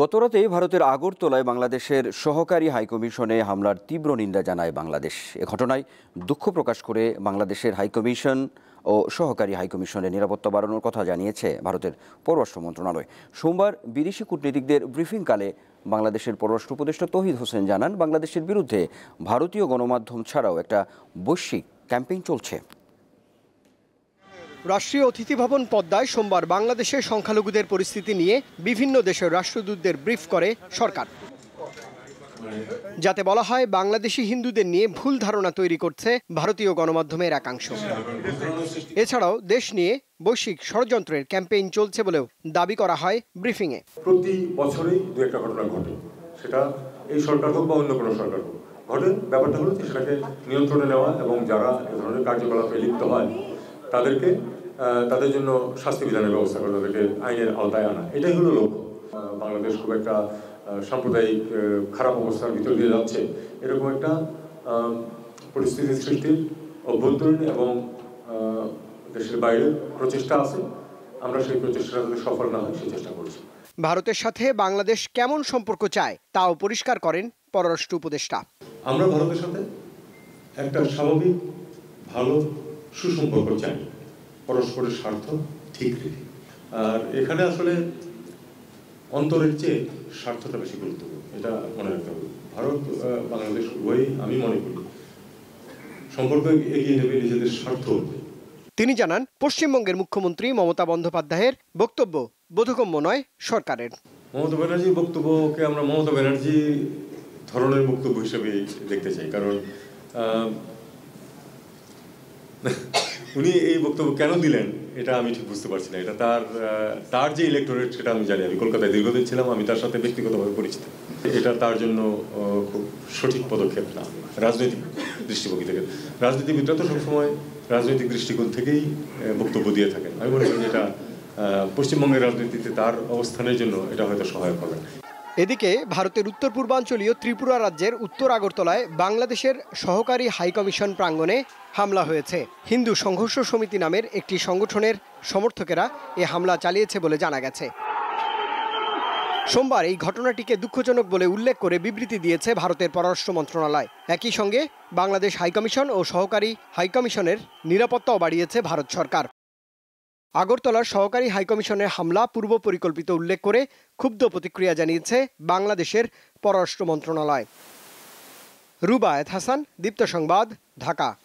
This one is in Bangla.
গতরাতে ভারতের আগরতলায় বাংলাদেশের সহকারী হাইকমিশনে হামলার তীব্র নিন্দা জানায় বাংলাদেশ। এ ঘটনায় দুঃখ প্রকাশ করে বাংলাদেশের হাইকমিশন ও সহকারী হাইকমিশনের নিরাপত্তা বাড়ানোর কথা জানিয়েছে ভারতের পররাষ্ট্র মন্ত্রণালয়। সোমবার বিদেশি কূটনীতিকদের ব্রিফিংকালে বাংলাদেশের পররাষ্ট্র উপদেষ্টা তৌহিদ হোসেন জানান, বাংলাদেশের বিরুদ্ধে ভারতীয় গণমাধ্যম ছাড়াও একটা বৈশ্বিক ক্যাম্পেইন চলছে। রাষ্ট্রীয় অতিথি ভবন পদ্মায় সোমবার বাংলাদেশের সংখ্যালঘুদের পরিস্থিতি নিয়ে বিভিন্ন দেশের রাষ্ট্রদূতদের ব্রিফ করে সরকার, যাতে বলা হয় বাংলাদেশি হিন্দুদের নিয়ে ভুল ধারণা তৈরি করছে ভারতীয় গণমাধ্যমের একাংশ। এছাড়াও দেশ নিয়ে বৈশ্বিক ষড়যন্ত্রের ক্যাম্পেইন চলছে বলেও দাবি করা হয় ব্রিফিংয়ে। প্রতি বছরই দু একটা ঘটনা ঘটে, সেটা এই সরকার হোক বা অন্য কোনো সরকার হোক ঘটে। ব্যাপারটা হলো সেটাকে নিয়ন্ত্রণে নেওয়া এবং যারা এ ধরনের কার্যকলাপে লিপ্ত হয় তাদেরকে তাদের জন্য শাস্তি বিধানের ব্যবস্থা করা, তাদেরকে আইনের আওতায় আনা, এটাই হলো লক্ষ্য। বাংলাদেশ খুব একটা সাম্প্রদায়িক খারাপ অবস্থার ভিতর দিয়ে যাচ্ছে, এরকম একটা পরিস্থিতি সৃষ্টির অভ্যন্তরীণ এবং দেশের বাইরে প্রচেষ্টা আছে। আমরা সেই প্রচেষ্টা যাতে সফল না হয় সেই চেষ্টা করছি। ভারতের সাথে বাংলাদেশ কেমন সম্পর্ক চায় তাও পরিষ্কার করেন পররাষ্ট্র উপদেষ্টা। আমরা ভারতের সাথে একটা স্বাভাবিক ভালো সুসম্পর্ক চাই, পরস্পরের স্বার্থ ঠিক রেখে। আর এখানে আসলে অন্তরের চেয়ে স্বার্থটা বেশি গুরুত্বপূর্ণ, এটা মনে রাখতে হবে। ভারত বাংলাদেশ উভয়ই আমি মনে করি সম্পর্ক এগিয়ে নেবে নিজেদের স্বার্থ। তিনি জানান, পশ্চিমবঙ্গের মুখ্যমন্ত্রী মমতা বন্দ্যোপাধ্যায়ের বক্তব্য বোধগম্য নয় সরকারের। মমতা ব্যানার্জির বক্তব্যকে আমরা মমতা ব্যানার্জি ধরনের বক্তব্য হিসেবে দেখতে চাই, কারণ উনি এই বক্তব্য কেন দিলেন এটা আমি ঠিক বুঝতে পারছি না। এটা তার যে ইলেকটোরেট সেটা আমি জানি। আমি কলকাতায় দীর্ঘদিন ছিলাম, আমি তার সাথে ব্যক্তিগতভাবে পরিচিত। এটা তার জন্য খুব সঠিক পদক্ষেপ না রাজনৈতিক দৃষ্টিভঙ্গি থেকে। রাজনীতিবিদরা তো সবসময় রাজনৈতিক দৃষ্টিকোণ থেকেই বক্তব্য দিয়ে থাকেন। আমি মনে করি এটা পশ্চিমবঙ্গের রাজনীতিতে তার অবস্থানের জন্য এটা হয়তো সহায়ক হবে না। এদিকে ভারতের উত্তর পূর্বাঞ্চলীয় ত্রিপুরা রাজ্যের উত্তর আগরতলায় বাংলাদেশের সহকারী হাইকমিশন প্রাঙ্গণে হামলা হয়েছে। হিন্দু সংঘর্ষ সমিতি নামের একটি সংগঠনের সমর্থকেরা এ হামলা চালিয়েছে বলে জানা গেছে। সোমবার এই ঘটনাটিকে দুঃখজনক বলে উল্লেখ করে বিবৃতি দিয়েছে ভারতের পররাষ্ট্র মন্ত্রণালয়। একই সঙ্গে বাংলাদেশ হাইকমিশন ও সহকারী হাইকমিশনের নিরাপত্তাও বাড়িয়েছে ভারত সরকার। আগরতলার সহকারী হাইকমিশনের হামলা পূর্ব পরিকল্পিত উল্লেখ করে ক্ষুব্ধ প্রতিক্রিয়া জানিয়েছে বাংলাদেশের পররাষ্ট্র মন্ত্রণালয়। রুবায়েত হাসান, দীপ্ত সংবাদ, ঢাকা।